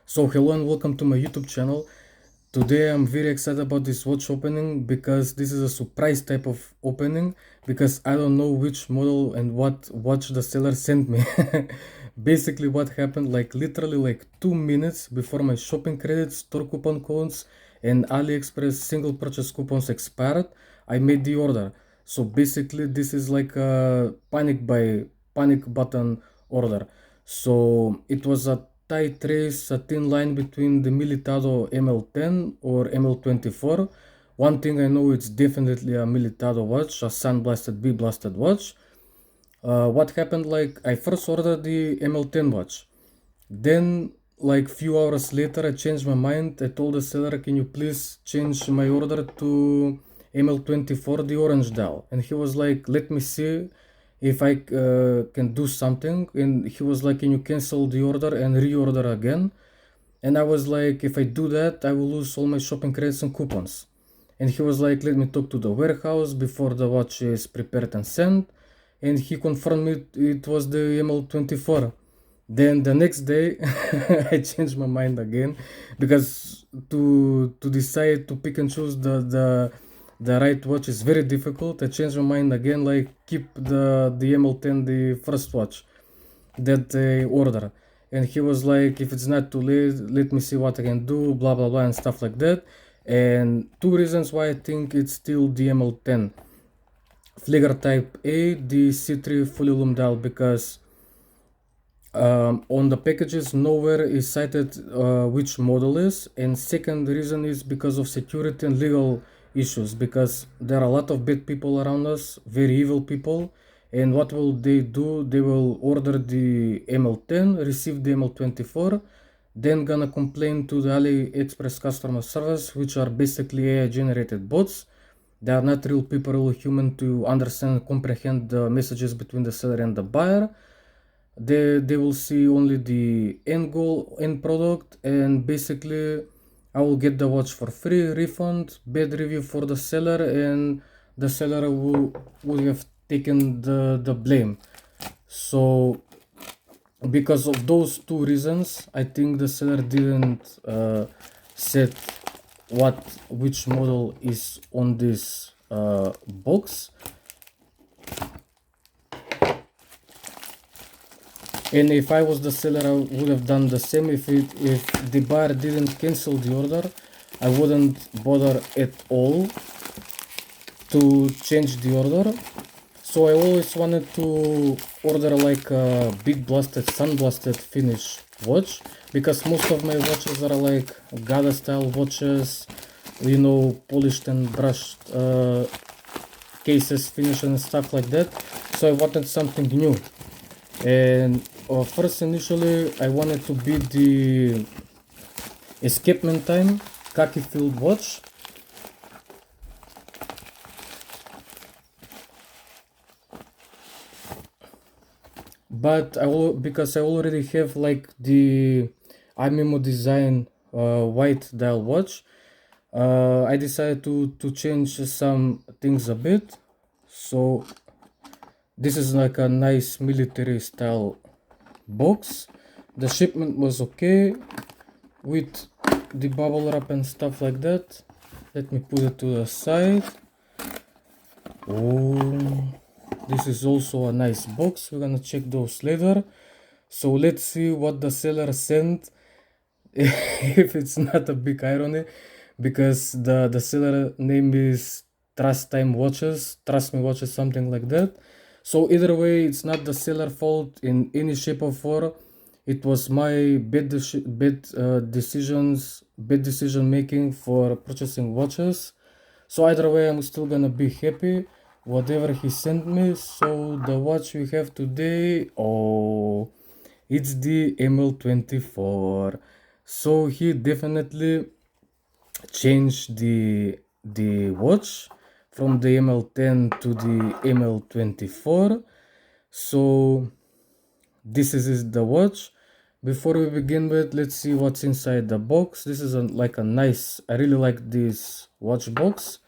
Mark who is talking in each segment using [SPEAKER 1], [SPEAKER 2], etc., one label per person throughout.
[SPEAKER 1] So hello and welcome to my YouTube channel. Today I'm very excited about this watch opening because this is a surprise type of opening because I don't know which model and what watch the seller sent me. Basically what happened, like literally like 2 minutes before my shopping credits, store coupon codes and AliExpress single purchase coupons expired, I made the order. So basically this is like a panic button order. So it was a tight race, a thin line between the Militado ML10 or ML24. One thing I know, it's definitely a Militado watch, a sun blasted, Bead Blasted watch. What happened, like I first ordered the ML10 watch. Then like few hours later I changed my mind. I told the seller, can you please change my order to ML24, the orange dial? And he was like, let me see if I can do something. And he was like, can you cancel the order and reorder again? And I was like, if I do that, I will lose all my shopping credits and coupons. And he was like, let me talk to the warehouse before the watch is prepared and sent. And he confirmed it was the ML24. Then the next day I changed my mind again because to decide to pick and choose the right watch is very difficult. I changed my mind again, like keep the ML10, the first watch that I order. And he was like, if it's not too late, let me see what I can do, blah blah blah and stuff like that. And two reasons why I think it's still the ML10. Flieger type A, the C3 fully lume dial, because on the packages nowhere is cited which model is. And second reason is because of security and legal issues, because there are a lot of bad people around us, very evil people. And what will they do? They will order the ML10, receive the ML24, then gonna complain to the AliExpress customer service, which are basically AI generated bots. They are not real people, real human to understand and comprehend the messages between the seller and the buyer. They will see only the end goal, end product, and basically I will get the watch for free, refund, bad review for the seller, and the seller would have taken the blame. So because of those two reasons, I think the seller didn't set which model is on this box. And if I was the seller, I would have done the same. If the buyer didn't cancel the order, I wouldn't bother at all to change the order. So I always wanted to order like a big blasted, sun blasted finish watch, because most of my watches are like Gada style watches, you know, polished and brushed cases, finish and stuff like that. So I wanted something new. And first initially I wanted to beat the escapement time khaki filled watch. But because I already have like the iMemo design white dial watch, I decided to change some things a bit. So this is like a nice military style box. The shipment was okay with the bubble wrap and stuff like that. Let me put it to the side. Oh, this is also a nice box. We're gonna check those later. So let's see what the seller sent. If it's not a big irony, because the seller name is Trust Time Watches, Trust Me Watches, something like that. So either way, it's not the seller fault in any shape or form. It was my bad decision making for purchasing watches. So either way, I'm still gonna be happy whatever he sent me. So the watch we have today, oh, it's the ML24. So he definitely changed the watch from the ML10 to the ML24. So this is the watch. Before we begin with, let's see what's inside the box. This is like a nice, I really like this watch box.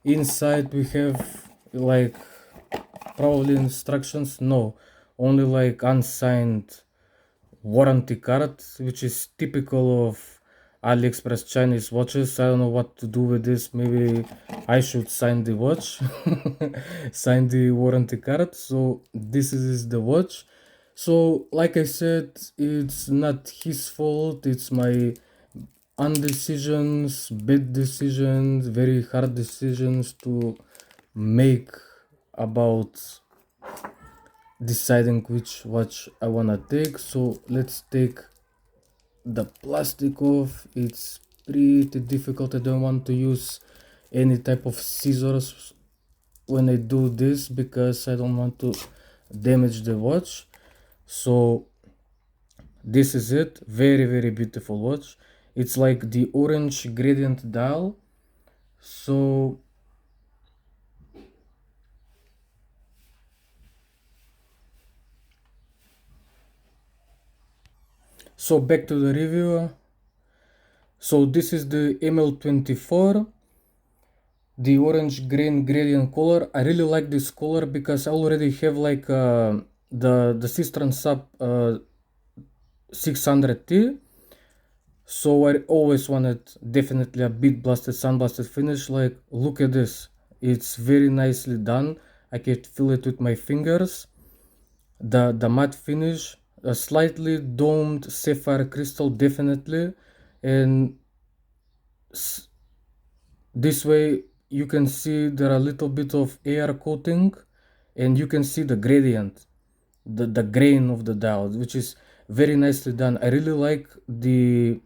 [SPEAKER 1] Inside we have like probably instructions, no, only like unsigned warranty card, which is typical of AliExpress Chinese watches. I don't know what to do with this. Maybe I should sign the watch, sign the warranty card. So this is the watch. So like I said, it's not his fault. It's my undecisions, bad decisions, very hard decisions to make about deciding which watch I wanna take. So let's take the plastic off. It's pretty difficult. I don't want to use any type of scissors when I do this because I don't want to damage the watch. So this is it. Very beautiful watch. It's like the orange gradient dial. So back to the review. So this is the ML24, the orange green gradient color. I really like this color because I already have like the Seestern Sub 600T. So I always wanted definitely a bead blasted, sandblasted finish. Like, look at this. It's very nicely done. I can feel it with my fingers. The matte finish, a slightly domed sapphire crystal, definitely. And this way you can see there are a little bit of air coating and you can see the gradient, the grain of the dial, which is very nicely done. I really like the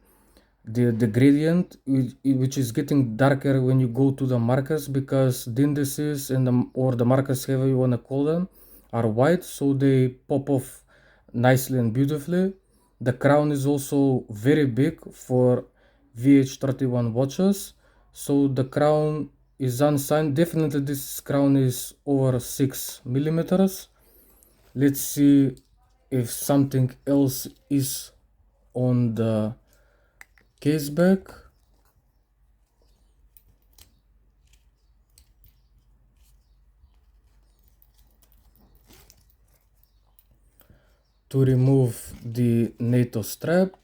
[SPEAKER 1] gradient, which is getting darker when you go to the markers, because the indices and the markers, however you want to call them, are white, so they pop off nicely and beautifully. The crown is also very big for VH31 watches, so the crown is unsigned. Definitely this crown is over 6 millimeters. Let's see if something else is on the case back. To remove the NATO strap.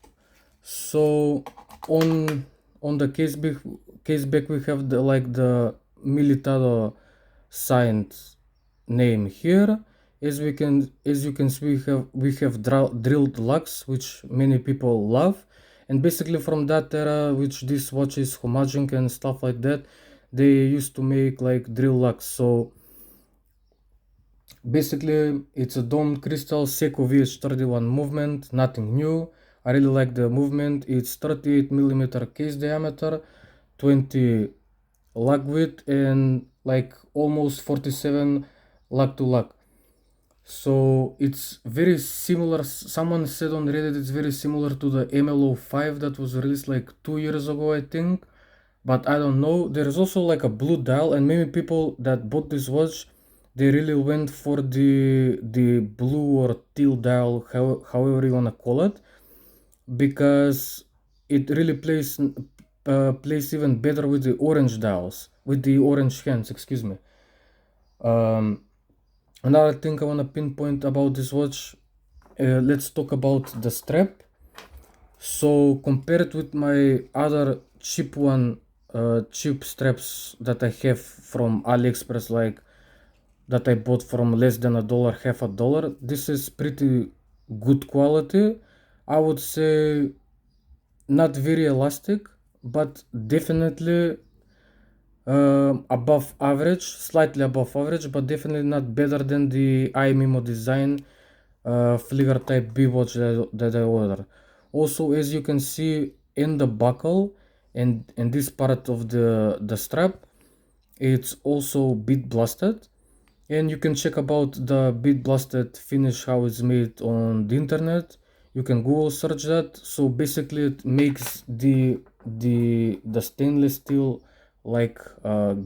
[SPEAKER 1] So on the case back we have the Militado signed name here. As you can see, we have drilled locks, which many people love, and basically from that era, which this watch is homaging and stuff like that, they used to make like drill locks. So basically it's a domed crystal Seiko VH31 movement, nothing new. I really like the movement. It's 38mm case diameter, 20 lug width, and like almost 47 lug to lug. So it's very similar. Someone said on Reddit it's very similar to the ML05 that was released like 2 years ago, I think. But I don't know. There's also like a blue dial, and many people that bought this watch, they really went for the blue or teal dial, however you wanna call it, because it really plays even better with the orange dials, with the orange hands. Excuse me. Another thing I wanna pinpoint about this watch, let's talk about the strap. So compared with my other cheap straps that I have from AliExpress, like that I bought from less than $1, half a dollar, this is pretty good quality. I would say not very elastic, but definitely above average, slightly above average, but definitely not better than the iMimo design flicker type B watch that I ordered. Also, as you can see in the buckle and in this part of the strap, it's also bead blasted, and you can check about the bead blasted finish, how it's made on the internet. You can Google search that. So basically it makes the stainless steel like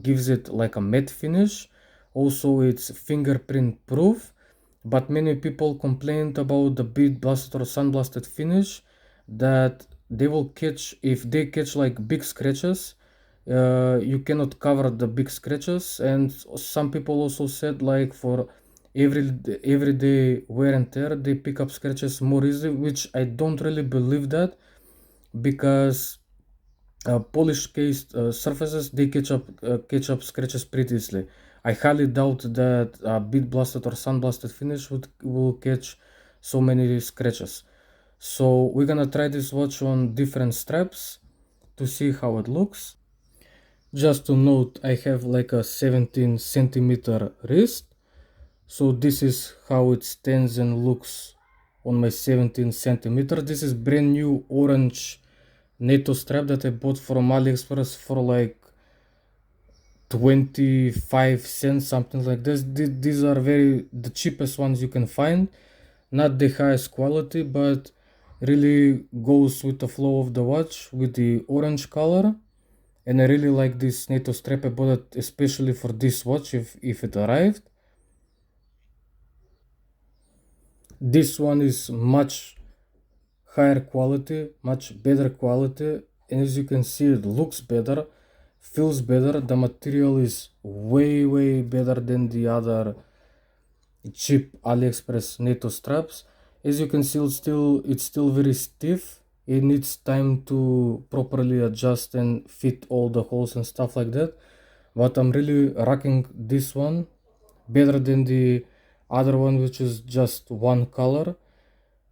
[SPEAKER 1] gives it like a matte finish. Also it's fingerprint proof, but many people complained about the bead blasted or sandblasted finish, that they will catch, if they catch like big scratches, you cannot cover the big scratches. And some people also said like for everyday wear and tear, they pick up scratches more easily, which I don't really believe that, because polished cased surfaces, they catch up scratches pretty easily. I highly doubt that bead blasted or sandblasted finish will catch so many scratches. So we're gonna try this watch on different straps to see how it looks. Just to note, I have like a 17 centimeter wrist, so this is how it stands and looks on my 17 centimeter. This is brand new orange NATO strap that I bought from AliExpress for like 25 cents, something like this. These are the cheapest ones you can find, not the highest quality, but really goes with the flow of the watch with the orange color. And I really like this NATO strap. I bought it especially for this watch if it arrived. This one is much higher quality, much better quality, and as you can see, it looks better, feels better. The material is way better than the other cheap AliExpress NATO straps. As you can see, it's still very stiff. It needs time to properly adjust and fit all the holes and stuff like that, but I'm really rocking this one better than the other one, which is just one color.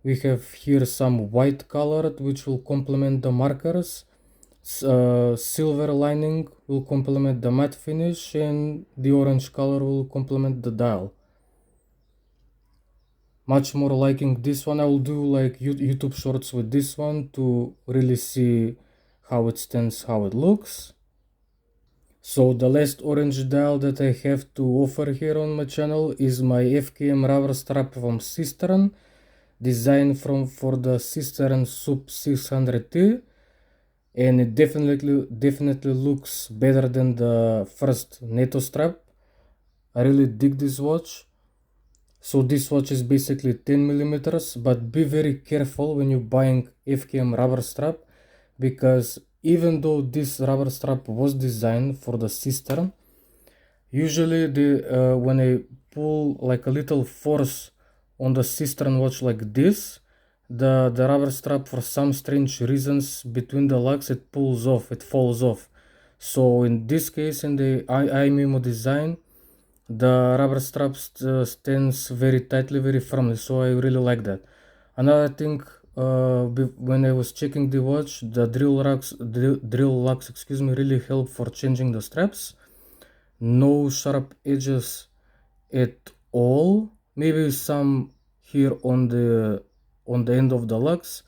[SPEAKER 1] We have here some white color which will complement the markers. Silver lining will complement the matte finish, and the orange color will complement the dial. Much more liking this one. I will do like YouTube shorts with this one to really see how it stands, how it looks. So the last orange dial that I have to offer here on my channel is my FKM rubber strap from Seestern, designed for the Seestern Sub 600T, and it definitely looks better than the first NATO strap. I really dig this watch. So this watch is basically 10 millimeters, but be very careful when you're buying FKM rubber strap, because even though this rubber strap was designed for the Seestern, usually when I pull like a little force on the Seestern watch like this, the rubber strap, for some strange reasons between the lugs, it pulls off, it falls off. So in this case, in the iMemo design, the rubber strap stands very tightly, very firmly, so I really like that. Another thing, when I was checking the watch, the drill lugs, excuse me, really help for changing the straps. No sharp edges at all, maybe some here on the end of the lugs,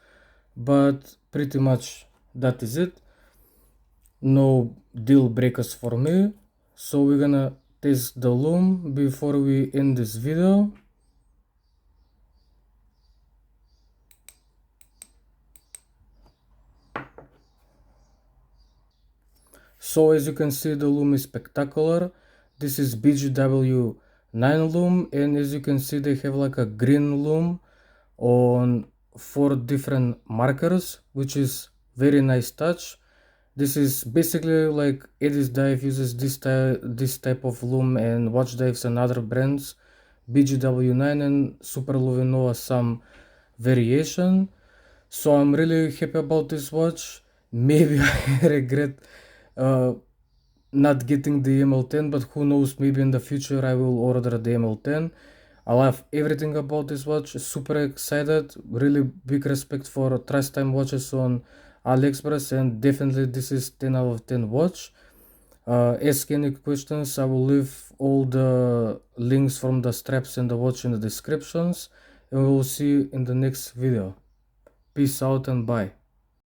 [SPEAKER 1] but pretty much that is it. No deal breakers for me. So we're gonna test the Lume before we end this video. So as you can see, the Lume is spectacular. This is BGW9 Lume, and as you can see, they have like a green Lume on 4 different markers, which is very nice touch. This is basically like Eddie's Dive uses this type of Lume, and Watch Dives and other brands, BGW9 and Super Luminova, some variation. So I'm really happy about this watch. Maybe I regret not getting the ML10, but who knows, maybe in the future I will order the ML10. I love everything about this watch, super excited, really big respect for Trust Time watches on AliExpress, and definitely this is 10 out of 10 watch. Ask any questions, I will leave all the links from the straps and the watch in the descriptions, and we will see you in the next video. Peace out and bye.